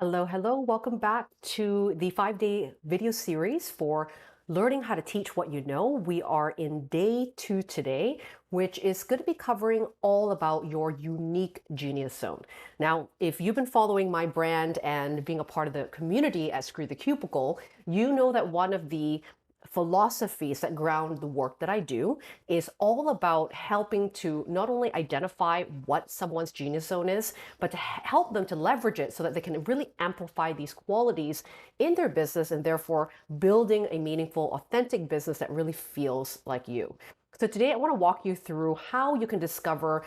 Hello, hello. Welcome back to the 5-day video series for learning how to teach what you know. We are in day 2 today, which is going to be covering all about your unique genius zone. Now, if you've been following my brand and being a part of the community at Screw the Cubicle, you know that one of the philosophies that ground the work that I do is all about helping to not only identify what someone's genius zone is, but to help them to leverage it so that they can really amplify these qualities in their business and therefore building a meaningful, authentic business that really feels like you. So today I want to walk you through how you can discover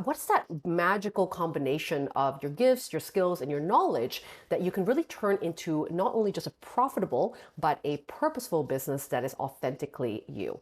what's that magical combination of your gifts, your skills, and your knowledge that you can really turn into not only just a profitable, but a purposeful business that is authentically you.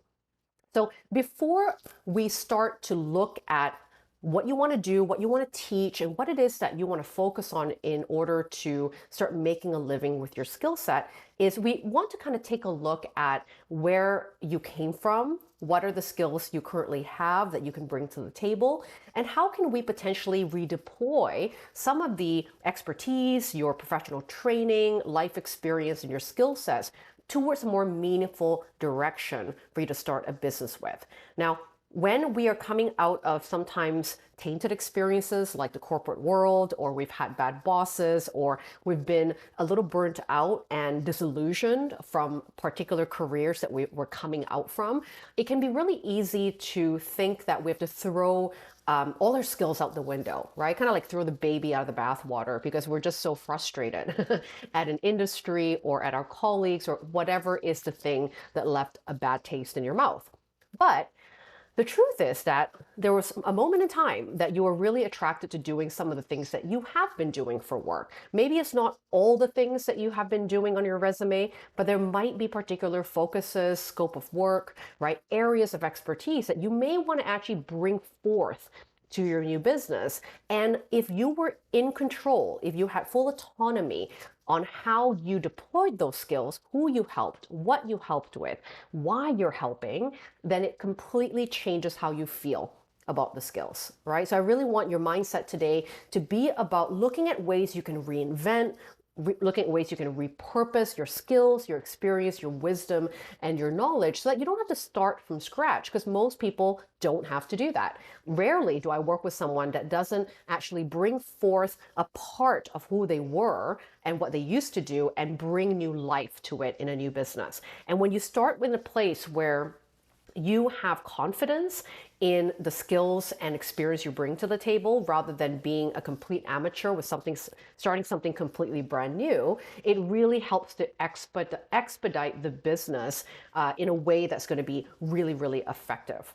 So before we start to look at what you want to do, what you want to teach, and what it is that you want to focus on in order to start making a living with your skill set, is we want to kind of take a look at where you came from, what are the skills you currently have that you can bring to the table, and how can we potentially redeploy some of the expertise, your professional training, life experience, and your skill sets towards a more meaningful direction for you to start a business with. Now, when we are coming out of sometimes tainted experiences like the corporate world, or we've had bad bosses, or we've been a little burnt out and disillusioned from particular careers that we're coming out from, it can be really easy to think that we have to throw all our skills out the window, right? Kind of like throw the baby out of the bathwater because we're just so frustrated at an industry or at our colleagues or whatever is the thing that left a bad taste in your mouth. But the truth is that there was a moment in time that you were really attracted to doing some of the things that you have been doing for work. Maybe it's not all the things that you have been doing on your resume, but there might be particular focuses, scope of work, right? Areas of expertise that you may want to actually bring forth to your new business. And if you were in control, if you had full autonomy on how you deployed those skills, who you helped, what you helped with, why you're helping, then it completely changes how you feel about the skills, right? So I really want your mindset today to be about looking at ways you can reinvent, looking at ways you can repurpose your skills, your experience, your wisdom, and your knowledge so that you don't have to start from scratch, because most people don't have to do that. Rarely do I work with someone that doesn't actually bring forth a part of who they were and what they used to do and bring new life to it in a new business. And when you start in a place where you have confidence in the skills and experience you bring to the table rather than being a complete amateur with starting something completely brand new, it really helps to expedite the business in a way that's going to be really, really effective.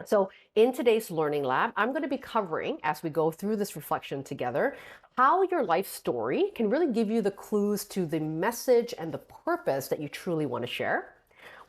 So in today's learning lab, I'm going to be covering, as we go through this reflection together, how your life story can really give you the clues to the message and the purpose that you truly want to share.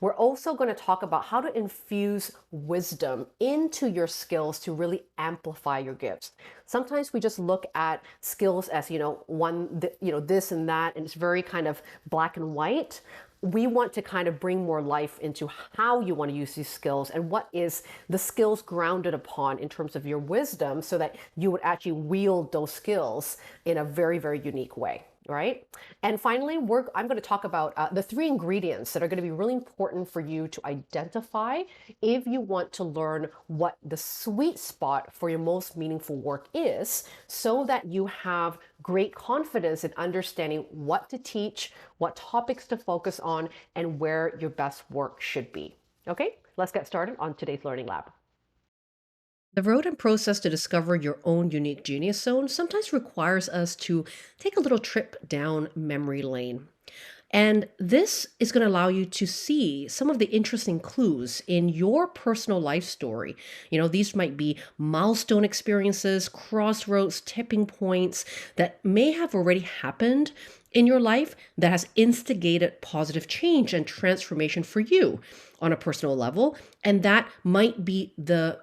We're also going to talk about how to infuse wisdom into your skills to really amplify your gifts. Sometimes we just look at skills as, this and that, and it's very kind of black and white. We want to kind of bring more life into how you want to use these skills and what is the skills grounded upon in terms of your wisdom so that you would actually wield those skills in a very, very unique way. Right? And finally, I'm going to talk about the 3 ingredients that are going to be really important for you to identify if you want to learn what the sweet spot for your most meaningful work is, so that you have great confidence in understanding what to teach, what topics to focus on, and where your best work should be. Okay, let's get started on today's Learning Lab. The road and process to discover your own unique genius zone sometimes requires us to take a little trip down memory lane. And this is going to allow you to see some of the interesting clues in your personal life story. These might be milestone experiences, crossroads, tipping points that may have already happened in your life that has instigated positive change and transformation for you on a personal level. And that might be the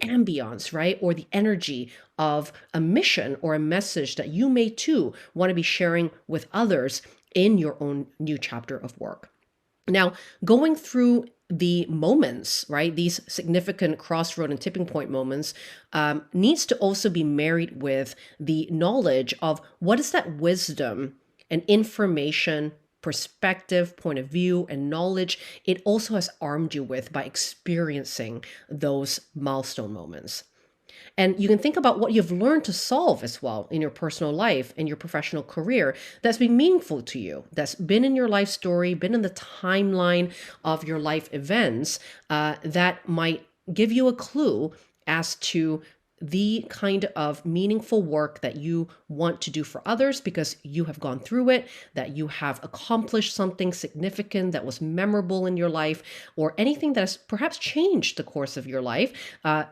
ambience, right? Or the energy of a mission or a message that you may too want to be sharing with others in your own new chapter of work. Now, going through the moments, right? These significant crossroad and tipping point moments needs to also be married with the knowledge of what is that wisdom and information, perspective, point of view, and knowledge it also has armed you with by experiencing those milestone moments. And you can think about what you've learned to solve as well in your personal life and your professional career that's been meaningful to you, that's been in your life story, been in the timeline of your life events that might give you a clue as to the kind of meaningful work that you want to do for others because you have gone through it, that you have accomplished something significant that was memorable in your life, or anything that has perhaps changed the course of your life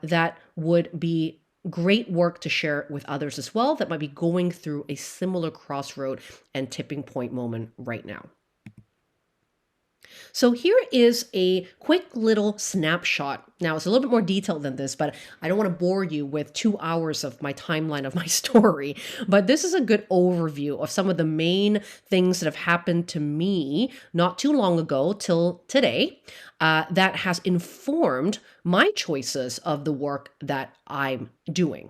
that would be great work to share with others as well that might be going through a similar crossroad and tipping point moment right now. So here is a quick little snapshot. Now, it's a little bit more detailed than this, but I don't want to bore you with 2 hours of my timeline of my story. But this is a good overview of some of the main things that have happened to me not too long ago till today that has informed my choices of the work that I'm doing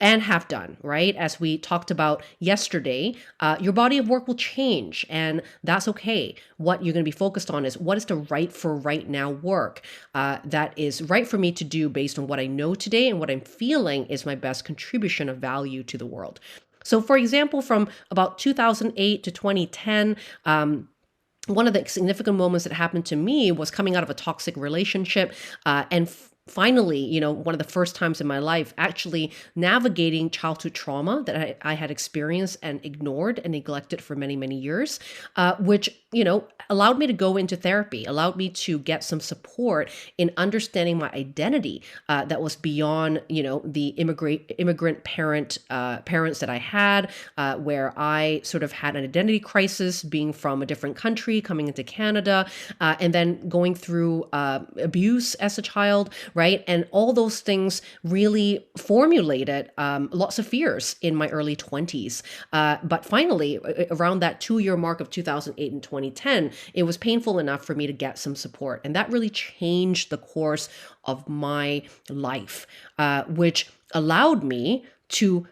and have done, right? As we talked about yesterday, your body of work will change, and that's okay. What you're going to be focused on is what is the right for right now work that is right for me to do based on what I know today and what I'm feeling is my best contribution of value to the world. So, for example, from about 2008 to 2010, one of the significant moments that happened to me was coming out of a toxic relationship and finally, one of the first times in my life, actually navigating childhood trauma that I had experienced and ignored and neglected for many, many years, which, allowed me to go into therapy, allowed me to get some support in understanding my identity that was beyond, the immigrant parents that I had, where I sort of had an identity crisis being from a different country, coming into Canada, and then going through abuse as a child, right? And all those things really formulated lots of fears in my early 20s. But finally, around that 2-year mark of 2008 and 2010, it was painful enough for me to get some support. And that really changed the course of my life, which allowed me to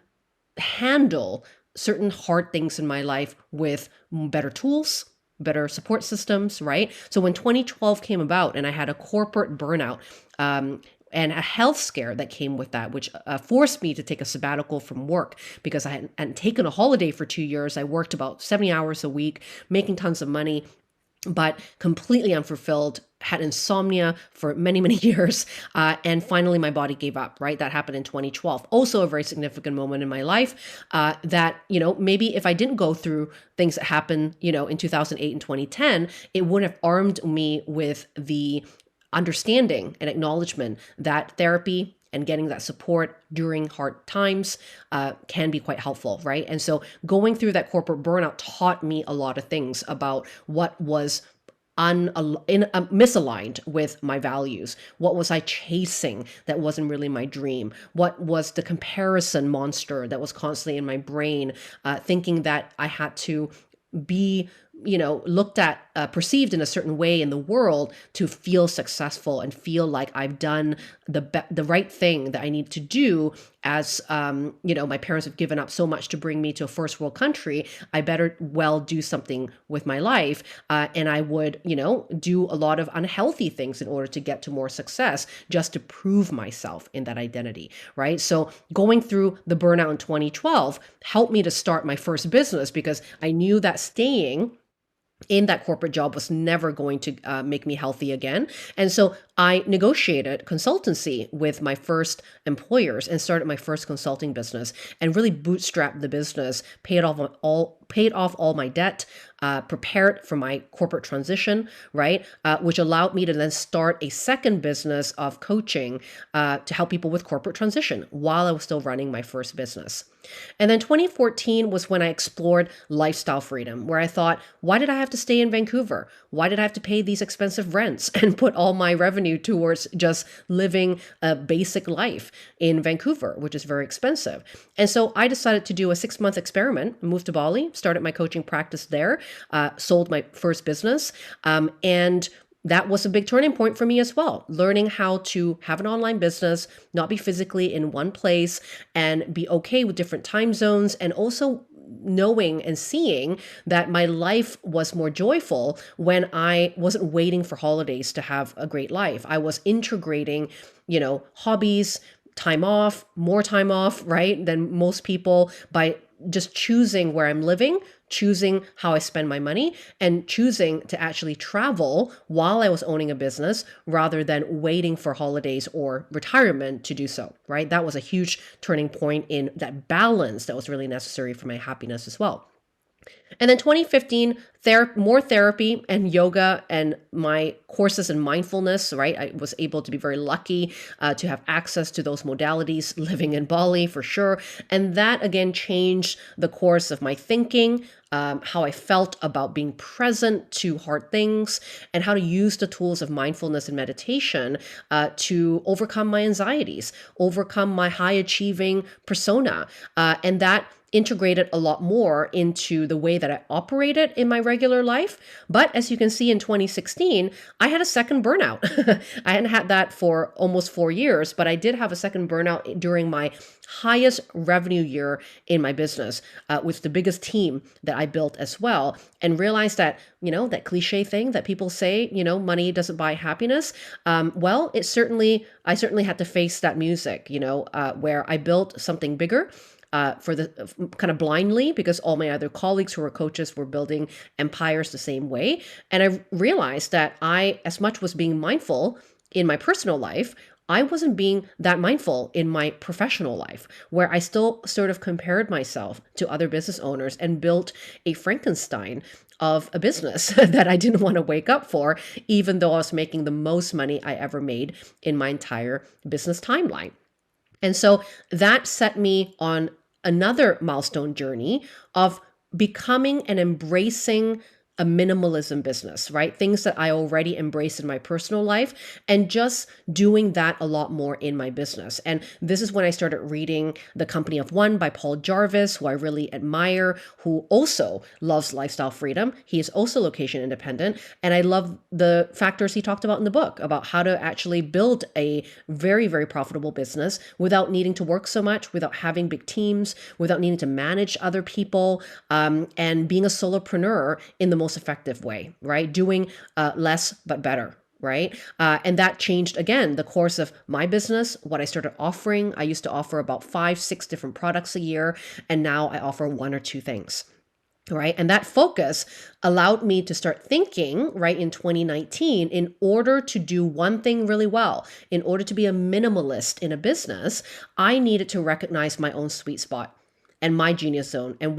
handle certain hard things in my life with better tools, better support systems, right? So when 2012 came about and I had a corporate burnout, and a health scare that came with that, which forced me to take a sabbatical from work because I hadn't taken a holiday for 2 years. I worked about 70 hours a week, making tons of money, but completely unfulfilled, had insomnia for many, many years. And finally, my body gave up, right? That happened in 2012. Also a very significant moment in my life that, maybe if I didn't go through things that happened, in 2008 and 2010, it wouldn't have armed me with the understanding and acknowledgement that therapy and getting that support during hard times can be quite helpful, right? And so going through that corporate burnout taught me a lot of things about what was misaligned with my values. What was I chasing that wasn't really my dream? What was the comparison monster that was constantly in my brain, thinking that I had to be looked at, perceived in a certain way in the world to feel successful and feel like I've done the right thing that I need to do as, my parents have given up so much to bring me to a first world country. I better do something with my life. And I would, do a lot of unhealthy things in order to get to more success just to prove myself in that identity, right? So going through the burnout in 2012 helped me to start my first business because I knew that staying in that corporate job was never going to make me healthy again. And so I negotiated consultancy with my first employers and started my first consulting business and really bootstrapped the business, paid off all my debt, prepared for my corporate transition, right? Which allowed me to then start a second business of coaching to help people with corporate transition while I was still running my first business. And then 2014 was when I explored lifestyle freedom, where I thought, why did I have to stay in Vancouver? Why did I have to pay these expensive rents and put all my revenue towards just living a basic life in Vancouver, which is very expensive? And so I decided to do a 6-month experiment, moved to Bali, started my coaching practice there, sold my first business, and that was a big turning point for me as well. Learning how to have an online business, not be physically in one place, and be okay with different time zones, and also knowing and seeing that my life was more joyful when I wasn't waiting for holidays to have a great life. I was integrating, hobbies, time off, more time off, right, than most people by just choosing where I'm living, choosing how I spend my money, and choosing to actually travel while I was owning a business rather than waiting for holidays or retirement to do so, right? That was a huge turning point in that balance that was really necessary for my happiness as well. And then 2015, more therapy and yoga and my courses in mindfulness, right? I was able to be very lucky to have access to those modalities living in Bali for sure. And that again changed the course of my thinking, how I felt about being present to hard things, and how to use the tools of mindfulness and meditation to overcome my anxieties, overcome my high achieving persona. And that integrated a lot more into the way that I operated in my regular life. But as you can see in 2016, I had a second burnout. I hadn't had that for almost 4 years, but I did have a second burnout during my highest revenue year in my business with the biggest team that I built as well, and realized that, that cliche thing that people say, money doesn't buy happiness. Well, I certainly had to face that music, where I built something bigger for the kind of blindly, because all my other colleagues who were coaches were building empires the same way. And I realized that I, as much was being mindful in my personal life, I wasn't being that mindful in my professional life, where I still sort of compared myself to other business owners and built a Frankenstein of a business that I didn't want to wake up for, even though I was making the most money I ever made in my entire business timeline. And so that set me on another milestone journey of becoming and embracing a minimalism business, right? Things that I already embraced in my personal life, and just doing that a lot more in my business. And this is when I started reading The Company of One by Paul Jarvis, who I really admire, who also loves lifestyle freedom. He is also location independent. And I love the factors he talked about in the book about how to actually build a very, very profitable business without needing to work so much, without having big teams, without needing to manage other people, and being a solopreneur in the most effective way, right? Doing less but better, right? And that changed again the course of my business. What I started offering, I used to offer about 5-6 different products a year, and now I offer 1 or 2 things. Right. And that focus allowed me to start thinking, right, in 2019, in order to do one thing really well, in order to be a minimalist in a business, I needed to recognize my own sweet spot and my genius zone, and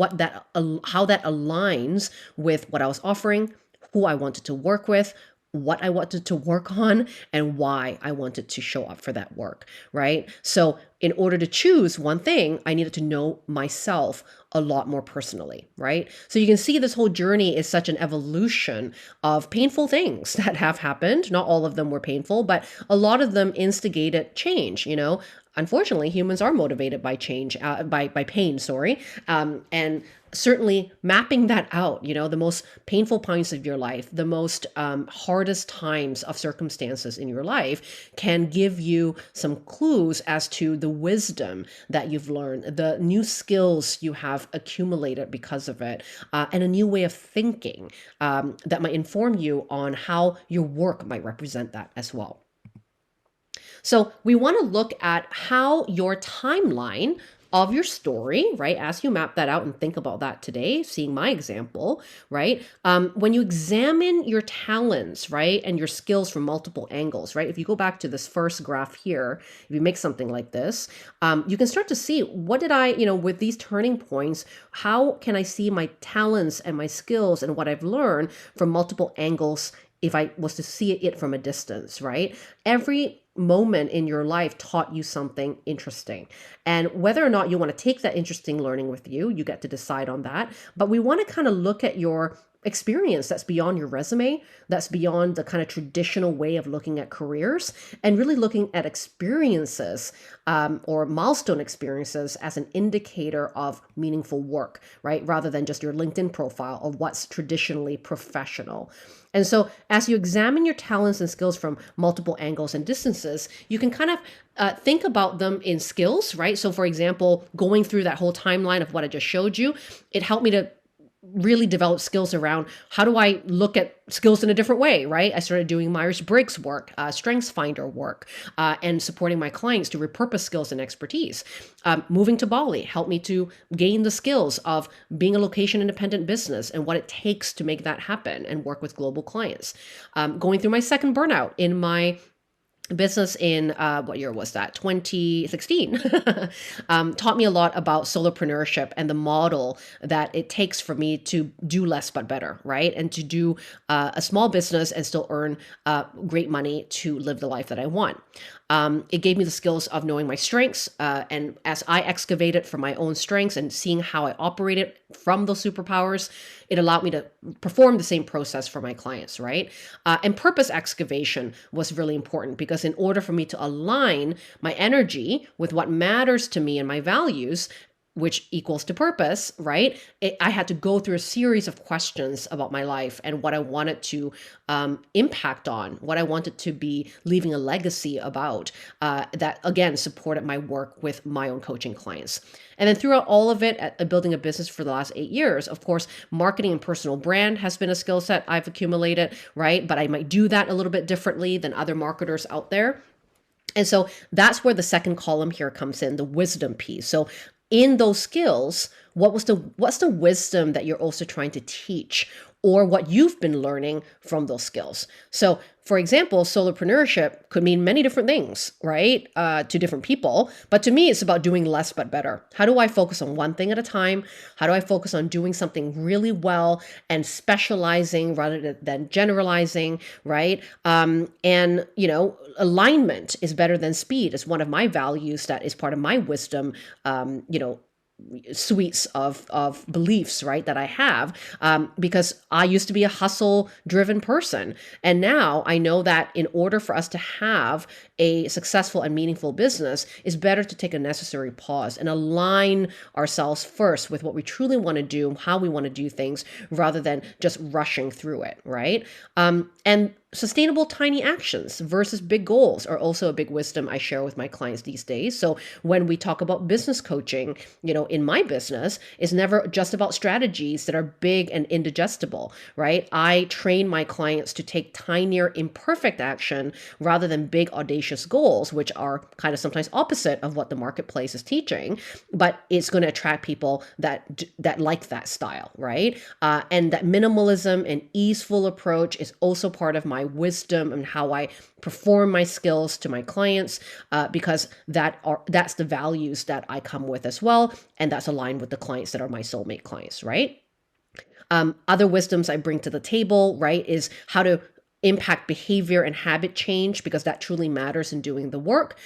how that aligns with what I was offering, who I wanted to work with, what I wanted to work on, and why I wanted to show up for that work, right? So in order to choose one thing, I needed to know myself a lot more personally, right? So you can see this whole journey is such an evolution of painful things that have happened. Not all of them were painful, but a lot of them instigated change, Unfortunately, humans are motivated by change, by pain, sorry. And certainly mapping that out, the most painful points of your life, the most hardest times of circumstances in your life can give you some clues as to the wisdom that you've learned, the new skills you have accumulated because of it, and a new way of thinking that might inform you on how your work might represent that as well. So we want to look at how your timeline of your story, right, as you map that out and think about that today, seeing my example, right, when you examine your talents, right, and your skills from multiple angles, right, if you go back to this first graph here, if you make something like this, you can start to see what did I, with these turning points, how can I see my talents and my skills and what I've learned from multiple angles if I was to see it from a distance, right? Every moment in your life taught you something interesting. And whether or not you want to take that interesting learning with you, you get to decide on that. But we want to kind of look at your experience that's beyond your resume, that's beyond the kind of traditional way of looking at careers, and really looking at experiences or milestone experiences as an indicator of meaningful work, right? Rather than just your LinkedIn profile of what's traditionally professional. And so, as you examine your talents and skills from multiple angles and distances, you can kind of think about them in skills, right? So, for example, going through that whole timeline of what I just showed you, it helped me to really develop skills around how do I look at skills in a different way, right? I started doing Myers-Briggs work, Strengths Finder work, and supporting my clients to repurpose skills and expertise. Moving to Bali helped me to gain the skills of being a location-independent business and what it takes to make that happen and work with global clients. Going through my second burnout in my business in what year was that? 2016. Taught me a lot about solopreneurship and the model that it takes for me to do less but better, right? And to do a small business and still earn great money to live the life that I want. It gave me the skills of knowing my strengths, and as I excavated for my own strengths and seeing how I operated from those superpowers, it allowed me to perform the same process for my clients, right? And purpose excavation was really important because in order for me to align my energy with what matters to me and my values, which equals to purpose, right? I had to go through a series of questions about my life and what I wanted to impact on, what I wanted to be leaving a legacy about, that again supported my work with my own coaching clients. And then throughout all of it, at building a business for the last 8 years, of course, marketing and personal brand has been a skill set I've accumulated, right? But I might do that a little bit differently than other marketers out there. And so that's where the second column here comes in, the wisdom piece. So in those skills, what's the wisdom that you're also trying to teach or what you've been learning from those skills? So for example, solopreneurship could mean many different things, right? To different people. But to me, it's about doing less but better. How do I focus on one thing at a time? How do I focus on doing something really well and specializing rather than generalizing, right? And, alignment is better than speed is one of my values that is part of my wisdom, suites of beliefs, right, that I have, because I used to be a hustle driven person. And now I know that in order for us to have a successful and meaningful business, it's better to take a necessary pause and align ourselves first with what we truly want to do, how we want to do things, rather than just rushing through it, right? And sustainable tiny actions versus big goals are also a big wisdom I share with my clients these days. So when we talk about business coaching, in my business, it's never just about strategies that are big and indigestible, right? I train my clients to take tinier, imperfect action rather than big, audacious goals, which are kind of sometimes opposite of what the marketplace is teaching, but it's going to attract people that like that style, right? And that minimalism and easeful approach is also part of my wisdom and how I perform my skills to my clients, because that's the values that I come with as well, and that's aligned with the clients that are my soulmate clients, right? Other wisdoms I bring to the table, right, is how to impact behavior and habit change, because that truly matters in doing the work.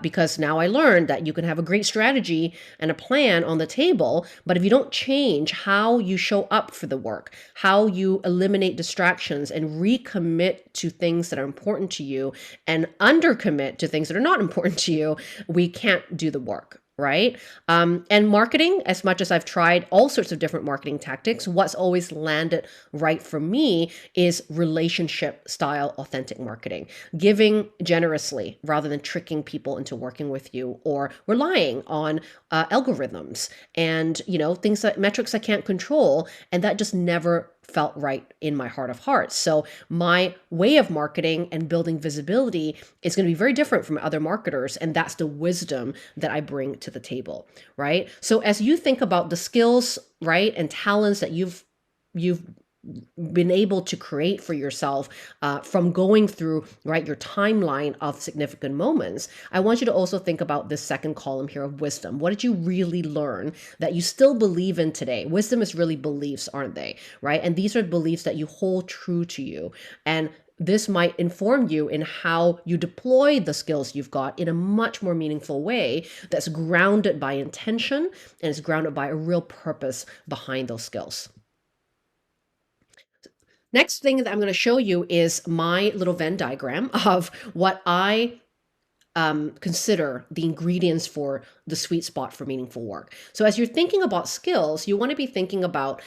Because now I learned that you can have a great strategy and a plan on the table, but if you don't change how you show up for the work, how you eliminate distractions and recommit to things that are important to you and undercommit to things that are not important to you, we can't do the work. Right? And marketing, as much as I've tried all sorts of different marketing tactics, what's always landed right for me is relationship style, authentic marketing, giving generously rather than tricking people into working with you or relying on algorithms and, things that metrics I can't control. And that just never felt right in my heart of hearts. So my way of marketing and building visibility is going to be very different from other marketers. And that's the wisdom that I bring to the table, right? So as you think about the skills, right, and talents that you've been able to create for yourself from going through, right, your timeline of significant moments, I want you to also think about this second column here of wisdom. What did you really learn that you still believe in today? Wisdom is really beliefs, aren't they? Right? And these are beliefs that you hold true to you. And this might inform you in how you deploy the skills you've got in a much more meaningful way that's grounded by intention and is grounded by a real purpose behind those skills. Next thing that I'm going to show you is my little Venn diagram of what I consider the ingredients for the sweet spot for meaningful work. So as you're thinking about skills, you want to be thinking about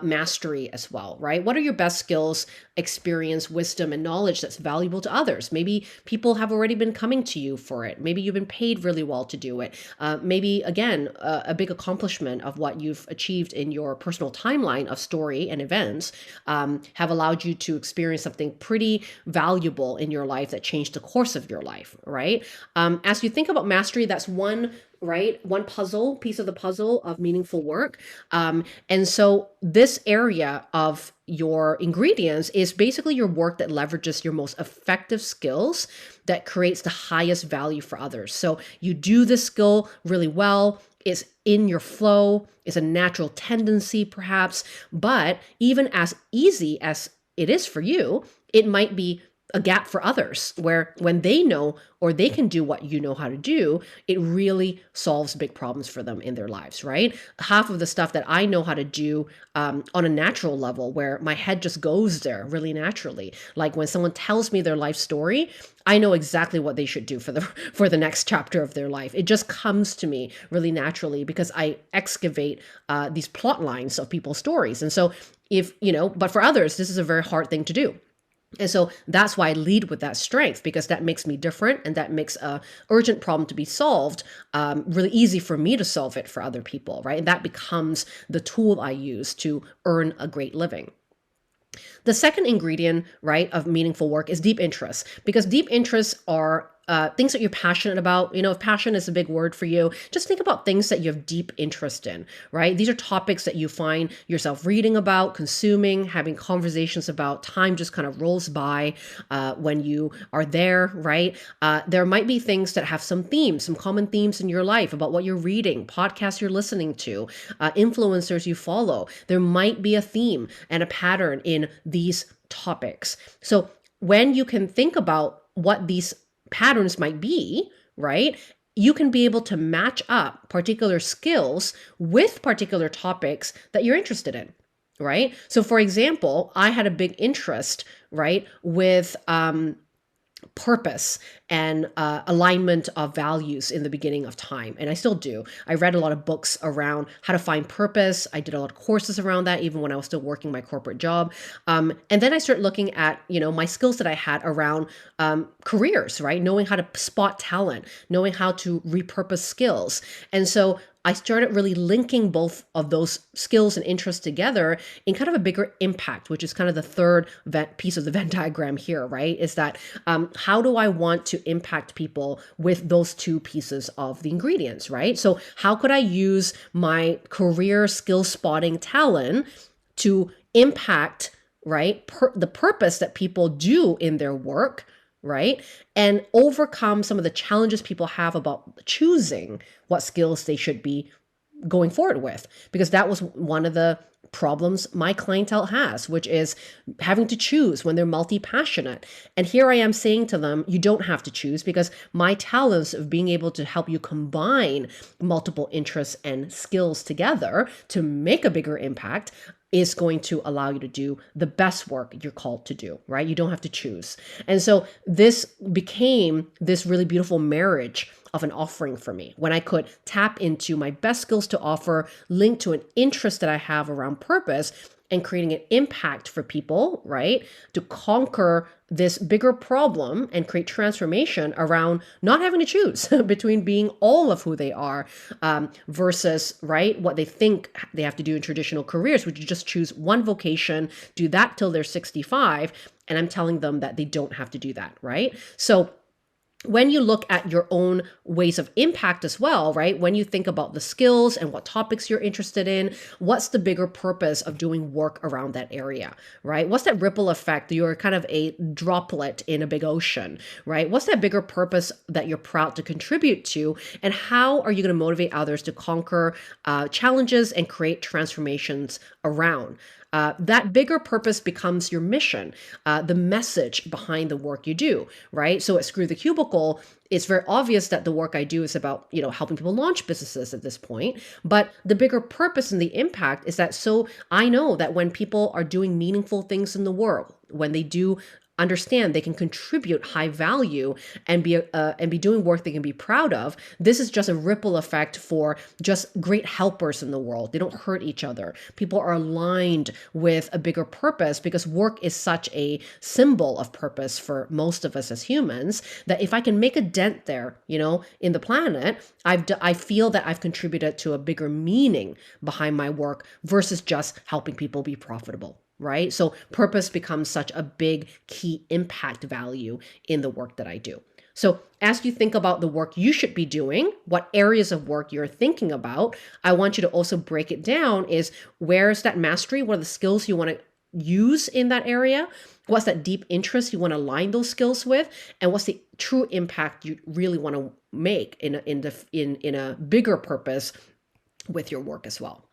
mastery as well, right? What are your best skills, experience, wisdom, and knowledge that's valuable to others? Maybe people have already been coming to you for it. Maybe you've been paid really well to do it. Maybe, again, a big accomplishment of what you've achieved in your personal timeline of story and events have allowed you to experience something pretty valuable in your life that changed the course of your life, right? As you think about mastery, that's one, right? One piece of the puzzle of meaningful work. And so this area of your ingredients is basically your work that leverages your most effective skills that creates the highest value for others. So you do this skill really well. It's in your flow. It's a natural tendency, perhaps. But even as easy as it is for you, it might be a gap for others where when they know or they can do what you know how to do, it really solves big problems for them in their lives, right? Half of the stuff that I know how to do on a natural level where my head just goes there really naturally. Like when someone tells me their life story, I know exactly what they should do for the next chapter of their life. It just comes to me really naturally because I excavate these plot lines of people's stories. And so but for others, this is a very hard thing to do. And so that's why I lead with that strength, because that makes me different and that makes a urgent problem to be solved really easy for me to solve it for other people, right? And that becomes the tool I use to earn a great living. The second ingredient, right, of meaningful work is deep interests, because deep interests are things that you're passionate about. If passion is a big word for you, just think about things that you have deep interest in, right? These are topics that you find yourself reading about, consuming, having conversations about. Time just kind of rolls by when you are there, right? There might be things that have some common themes in your life about what you're reading, podcasts you're listening to, influencers you follow. There might be a theme and a pattern in these topics. So when you can think about what these patterns might be, right? You can be able to match up particular skills with particular topics that you're interested in, right? So for example, I had a big interest, right, with purpose and alignment of values in the beginning of time. And I still do. I read a lot of books around how to find purpose. I did a lot of courses around that, even when I was still working my corporate job. And then I started looking at, my skills that I had around careers, right? Knowing how to spot talent, knowing how to repurpose skills. And so I started really linking both of those skills and interests together in kind of a bigger impact, which is kind of the third piece of the Venn diagram here, right? Is that how do I want to impact people with those two pieces of the ingredients, right? So how could I use my career skill spotting talent to impact, right, the purpose that people do in their work, right? And overcome some of the challenges people have about choosing what skills they should be going forward with. Because that was one of the problems my clientele has, which is having to choose when they're multi-passionate. And here I am saying to them, you don't have to choose, because my talents of being able to help you combine multiple interests and skills together to make a bigger impact is going to allow you to do the best work you're called to do, right? You don't have to choose. And so this became this really beautiful marriage of an offering for me when I could tap into my best skills to offer, linked to an interest that I have around purpose, and creating an impact for people, right? To conquer this bigger problem and create transformation around not having to choose between being all of who they are versus, right, what they think they have to do in traditional careers, which you just choose one vocation, do that till they're 65. And I'm telling them that they don't have to do that, right? So when you look at your own ways of impact as well, right? When you think about the skills and what topics you're interested in, what's the bigger purpose of doing work around that area, right? What's that ripple effect? You're kind of a droplet in a big ocean, right? What's that bigger purpose that you're proud to contribute to? And how are you going to motivate others to conquer challenges and create transformations around? That bigger purpose becomes your mission, the message behind the work you do, right? So at Screw the Cubicle, vocal, it's very obvious that the work I do is about, helping people launch businesses at this point. But the bigger purpose and the impact is that so I know that when people are doing meaningful things in the world, when they do understand they can contribute high value and be doing work they can be proud of, this is just a ripple effect for just great helpers in the world. They don't hurt each other. People are aligned with a bigger purpose because work is such a symbol of purpose for most of us as humans, that if I can make a dent there, in the planet, I feel that I've contributed to a bigger meaning behind my work versus just helping people be profitable. Right? So purpose becomes such a big key impact value in the work that I do. So as you think about the work you should be doing, what areas of work you're thinking about, I want you to also break it down is where's that mastery? What are the skills you want to use in that area? What's that deep interest you want to align those skills with? And what's the true impact you really want to make in a bigger purpose with your work as well?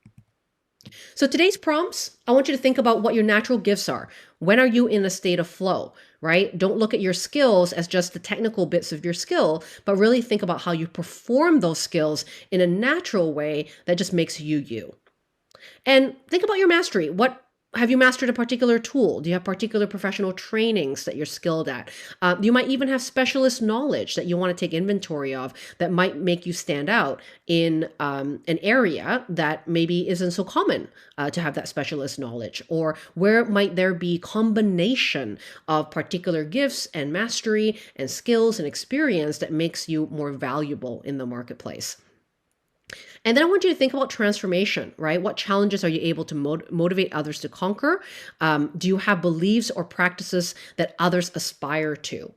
So today's prompts, I want you to think about what your natural gifts are. When are you in a state of flow, right? Don't look at your skills as just the technical bits of your skill, but really think about how you perform those skills in a natural way that just makes you you. And think about your mastery. What have you mastered a particular tool? Do you have particular professional trainings that you're skilled at? You might even have specialist knowledge that you want to take inventory of that might make you stand out in an area that maybe isn't so common to have that specialist knowledge. Or where might there be combination of particular gifts and mastery and skills and experience that makes you more valuable in the marketplace? And then I want you to think about transformation, right? What challenges are you able to motivate others to conquer? Do you have beliefs or practices that others aspire to?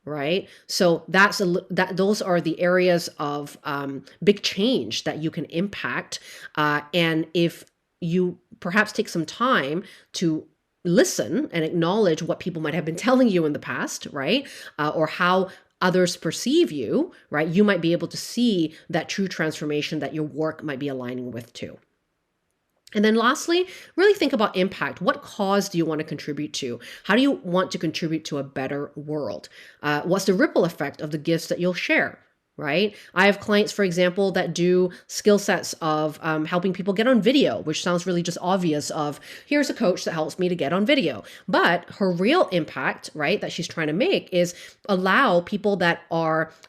Right? So those are the areas of big change that you can impact. And if you perhaps take some time to listen and acknowledge what people might have been telling you in the past, right? Or how others perceive you, right? You might be able to see that true transformation that your work might be aligning with too. And then lastly, really think about impact. What cause do you want to contribute to? How do you want to contribute to a better world? What's the ripple effect of the gifts that you'll share? Right? I have clients, for example, that do skill sets of helping people get on video, which sounds really just obvious of here's a coach that helps me to get on video. But her real impact, right, that she's trying to make is allow people that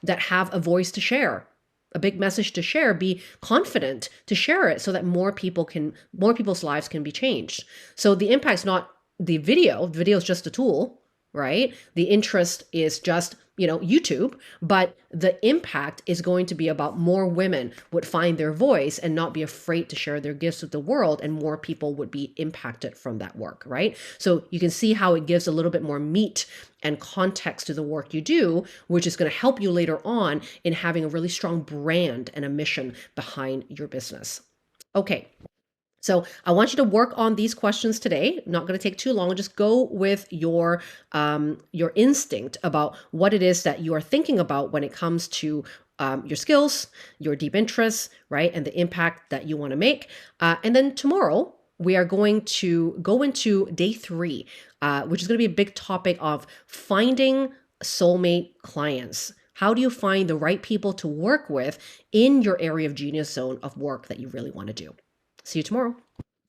have a voice to share, a big message to share, be confident to share it so that more people's lives can be changed. So the impact's not the video. Video is just a tool, right? The interest is just YouTube, but the impact is going to be about more women would find their voice and not be afraid to share their gifts with the world, and more people would be impacted from that work, right? So you can see how it gives a little bit more meat and context to the work you do, which is going to help you later on in having a really strong brand and a mission behind your business. Okay. So I want you to work on these questions today. Not going to take too long. Just go with your instinct about what it is that you are thinking about when it comes to your skills, your deep interests, right, and the impact that you want to make. And then tomorrow we are going to go into day 3, which is going to be a big topic of finding soulmate clients. How do you find the right people to work with in your area of genius zone of work that you really want to do? See you tomorrow.